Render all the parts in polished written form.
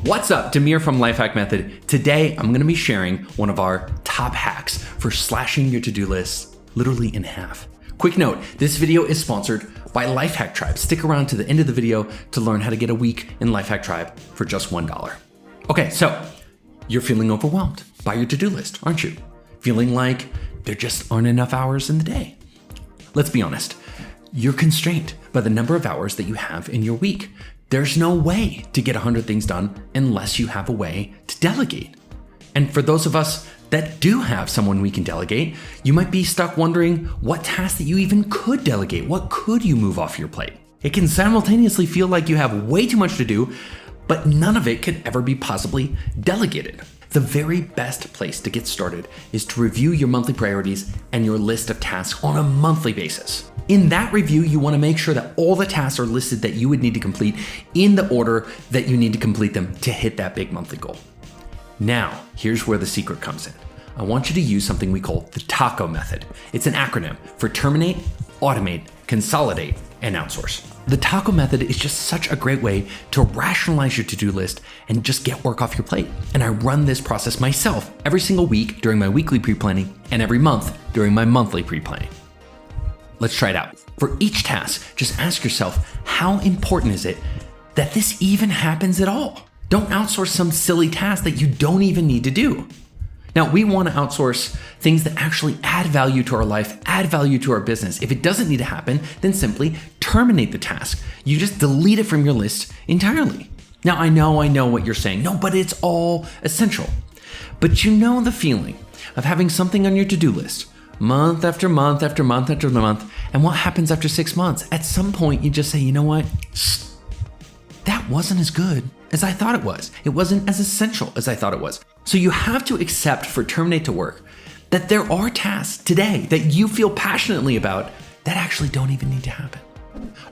What's up, Demir from Lifehack Method. Today, I'm gonna be sharing one of our top hacks for slashing your to-do list literally in half. Quick note, this video is sponsored by Lifehack Tribe. Stick around to the end of the video to learn how to get a week in Lifehack Tribe for just $1. Okay, so you're feeling overwhelmed by your to-do list, aren't you? Feeling like there just aren't enough hours in the day. Let's be honest, you're constrained by the number of hours that you have in your week. There's no way to get 100 things done unless you have a way to delegate. And for those of us that do have someone we can delegate, you might be stuck wondering what tasks that you even could delegate. What could you move off your plate? It can simultaneously feel like you have way too much to do, but none of it could ever be possibly delegated. The very best place to get started is to review your monthly priorities and your list of tasks on a monthly basis. In that review, you want to make sure that all the tasks are listed that you would need to complete in the order that you need to complete them to hit that big monthly goal. Now, here's where the secret comes in. I want you to use something we call the TACO method. It's an acronym for Terminate, Automate, Consolidate, and Outsource. The TACO method is just such a great way to rationalize your to-do list and just get work off your plate. And I run this process myself every single week during my weekly pre-planning and every month during my monthly pre-planning. Let's try it out. For each task, just ask yourself, how important is it that this even happens at all? Don't outsource some silly task that you don't even need to do. Now, we want to outsource things that actually add value to our life, add value to our business. If it doesn't need to happen, then simply terminate the task. You just delete it from your list entirely. Now, I know what you're saying. No, but it's all essential. But you know the feeling of having something on your to-do list month after month after month after month. And what happens after 6 months? At some point, you just say, you know what? That wasn't as good as I thought it was. It wasn't as essential as I thought it was. So you have to accept for Terminate to work that there are tasks today that you feel passionately about that actually don't even need to happen.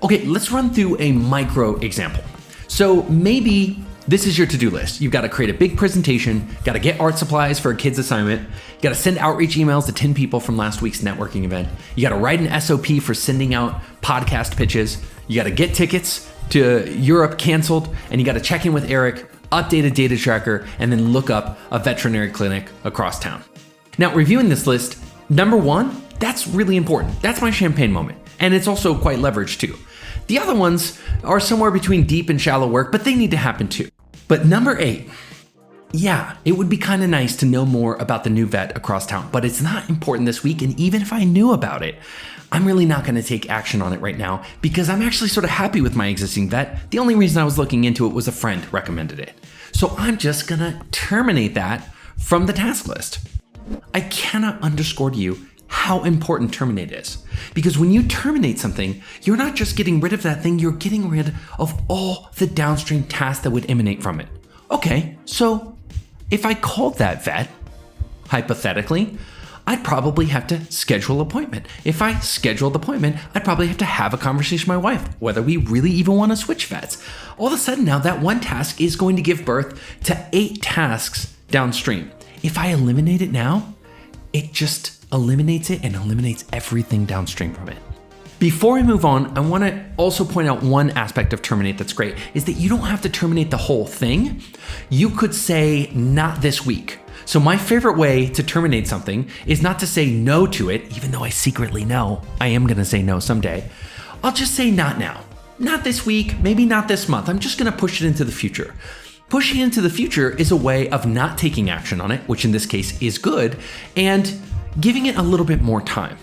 Okay, let's run through a micro example. So maybe this is your to-do list. You've got to create a big presentation, got to get art supplies for a kid's assignment, you got to send outreach emails to 10 people from last week's networking event, you got to write an SOP for sending out podcast pitches, you got to get tickets to Europe canceled, and you got to check in with Eric, update a data tracker, and then look up a veterinary clinic across town. Now, reviewing this list, number one, that's really important. That's my champagne moment. And it's also quite leveraged too. The other ones are somewhere between deep and shallow work, but they need to happen too. But number 8, yeah, it would be kind of nice to know more about the new vet across town, but it's not important this week. And even if I knew about it, I'm really not going to take action on it right now because I'm actually sort of happy with my existing vet. The only reason I was looking into it was a friend recommended it. So I'm just going to terminate that from the task list. I cannot underscore to you how important Terminate is. Because when you terminate something, you're not just getting rid of that thing, you're getting rid of all the downstream tasks that would emanate from it. Okay, so if I called that vet, hypothetically, I'd probably have to schedule an appointment. If I scheduled the appointment, I'd probably have to have a conversation with my wife, whether we really even want to switch vets. All of a sudden now, that one task is going to give birth to 8 tasks downstream. If I eliminate it now, it just eliminates it and eliminates everything downstream from it. Before I move on, I want to also point out one aspect of Terminate that's great, is that you don't have to terminate the whole thing. You could say, not this week. So my favorite way to terminate something is not to say no to it, even though I secretly know I am going to say no someday. I'll just say not now, not this week, maybe not this month. I'm just going to push it into the future. Pushing into the future is a way of not taking action on it, which in this case is good, and giving it a little bit more time.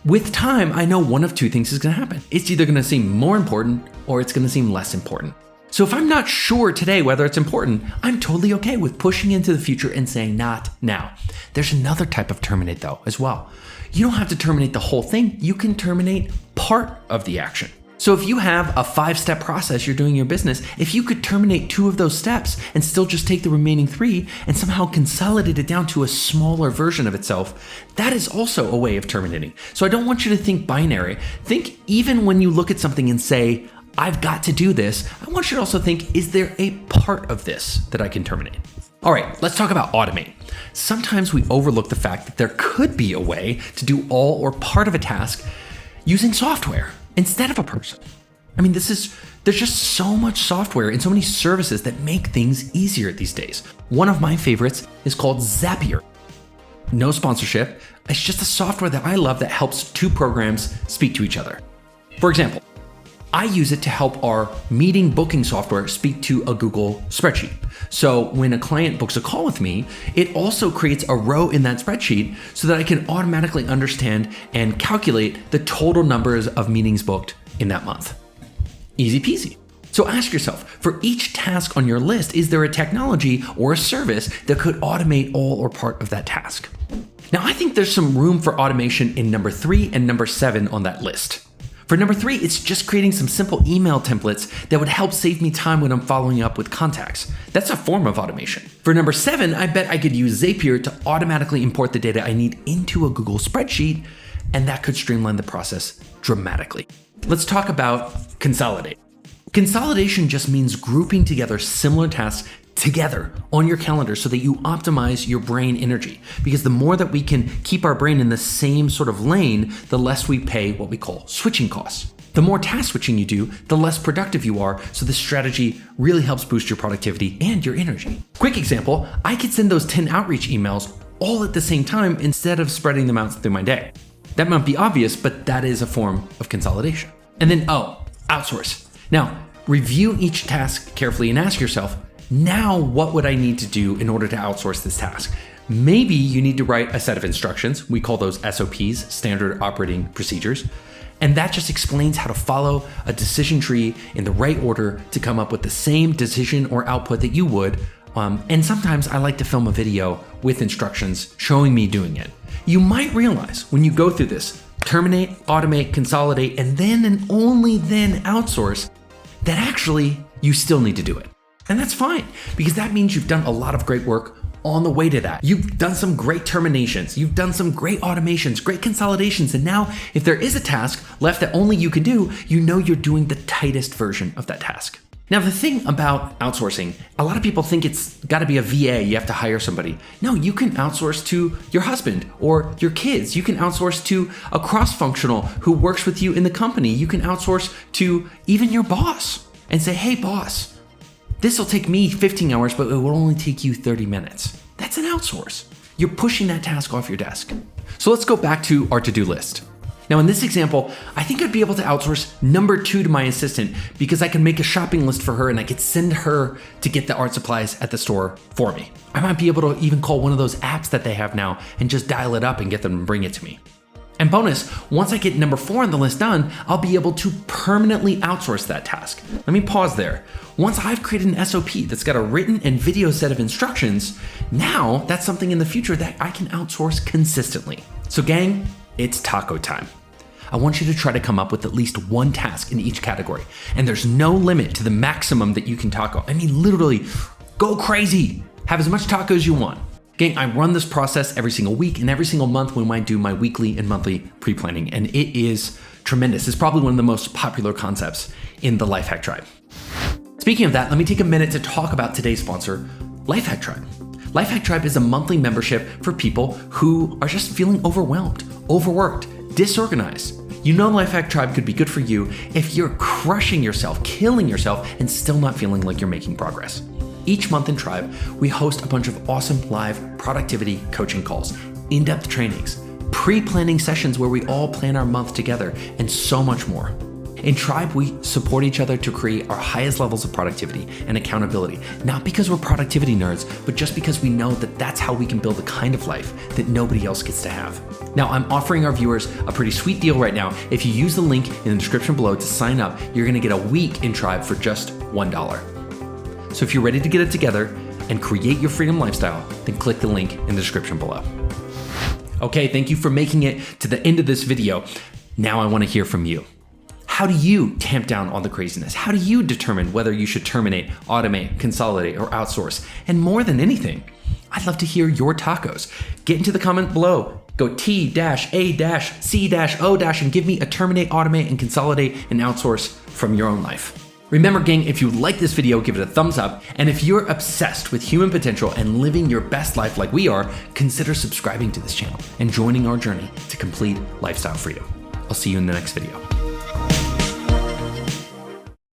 With time, I know one of two things is going to happen. It's either going to seem more important or it's going to seem less important. So if I'm not sure today whether it's important, I'm totally okay with pushing into the future and saying not now. There's another type of terminate though as well. You don't have to terminate the whole thing. You can terminate part of the action. So if you have a 5-step process you're doing in your business, if you could terminate 2 of those steps and still just take the remaining 3 and somehow consolidate it down to a smaller version of itself, that is also a way of terminating. So I don't want you to think binary. Think even when you look at something and say, I've got to do this, I want you to also think, is there a part of this that I can terminate? All right, let's talk about automate. Sometimes we overlook the fact that there could be a way to do all or part of a task using software instead of a person. I mean, this is There's just so much software and so many services that make things easier these days. One of my favorites is called Zapier. No sponsorship. It's just a software that I love that helps two programs speak to each other. For example, I use it to help our meeting booking software speak to a Google spreadsheet. So when a client books a call with me, it also creates a row in that spreadsheet so that I can automatically understand and calculate the total numbers of meetings booked in that month. Easy peasy. So ask yourself, for each task on your list, is there a technology or a service that could automate all or part of that task? Now, I think there's some room for automation in number 3 and number 7 on that list. For number 3, it's just creating some simple email templates that would help save me time when I'm following up with contacts. That's a form of automation. For number 7, I bet I could use Zapier to automatically import the data I need into a Google spreadsheet, and that could streamline the process dramatically. Let's talk about Consolidate. Consolidation just means grouping together similar tasks together on your calendar so that you optimize your brain energy. Because the more that we can keep our brain in the same sort of lane, the less we pay what we call switching costs. The more task switching you do, the less productive you are. So this strategy really helps boost your productivity and your energy. Quick example, I could send those 10 outreach emails all at the same time instead of spreading them out through my day. That might be obvious, but that is a form of consolidation. And then, outsource. Now, review each task carefully and ask yourself, now what would I need to do in order to outsource this task? Maybe you need to write a set of instructions. We call those SOPs, standard operating procedures. And that just explains how to follow a decision tree in the right order to come up with the same decision or output that you would. And sometimes I like to film a video with instructions showing me doing it. You might realize when you go through this, terminate, automate, consolidate, and then and only then outsource, that actually you still need to do it. And that's fine, because that means you've done a lot of great work on the way to that. You've done some great terminations, you've done some great automations, great consolidations, and now if there is a task left that only you can do, you know you're doing the tightest version of that task. Now, the thing about outsourcing, a lot of people think it's gotta be a VA, you have to hire somebody. No, you can outsource to your husband or your kids. You can outsource to a cross-functional who works with you in the company. You can outsource to even your boss and say, hey boss, this will take me 15 hours, but it will only take you 30 minutes. That's an outsource. You're pushing that task off your desk. So let's go back to our to-do list. Now in this example, I think I'd be able to outsource number 2 to my assistant because I can make a shopping list for her and I could send her to get the art supplies at the store for me. I might be able to even call one of those apps that they have now and just dial it up and get them to bring it to me. And bonus, once I get number 4 on the list done, I'll be able to permanently outsource that task. Let me pause there. Once I've created an SOP that's got a written and video set of instructions, now that's something in the future that I can outsource consistently. So gang, it's taco time. I want you to try to come up with at least one task in each category. And there's no limit to the maximum that you can taco. I mean, literally, go crazy. Have as much taco as you want. Gang, I run this process every single week and every single month when I do my weekly and monthly pre-planning, and it is tremendous. It's probably one of the most popular concepts in the Lifehack Tribe. Speaking of that, let me take a minute to talk about today's sponsor, Lifehack Tribe. Lifehack Tribe is a monthly membership for people who are just feeling overwhelmed, overworked, disorganized. You know Lifehack Tribe could be good for you if you're crushing yourself, killing yourself, and still not feeling like you're making progress. Each month in Tribe, we host a bunch of awesome live productivity coaching calls, in-depth trainings, pre-planning sessions where we all plan our month together, and so much more. In Tribe, we support each other to create our highest levels of productivity and accountability, not because we're productivity nerds, but just because we know that that's how we can build the kind of life that nobody else gets to have. Now, I'm offering our viewers a pretty sweet deal right now. If you use the link in the description below to sign up, you're gonna get a week in Tribe for just $1. So if you're ready to get it together and create your freedom lifestyle, then click the link in the description below. Okay, thank you for making it to the end of this video. Now I want to hear from you. How do you tamp down on the craziness? How do you determine whether you should terminate, automate, consolidate, or outsource? And more than anything, I'd love to hear your tacos. Get into the comment below. Go T-A-C-O- and give me a terminate, automate, and consolidate and outsource from your own life. Remember, gang, if you like this video, give it a thumbs up. And if you're obsessed with human potential and living your best life like we are, consider subscribing to this channel and joining our journey to complete lifestyle freedom. I'll see you in the next video.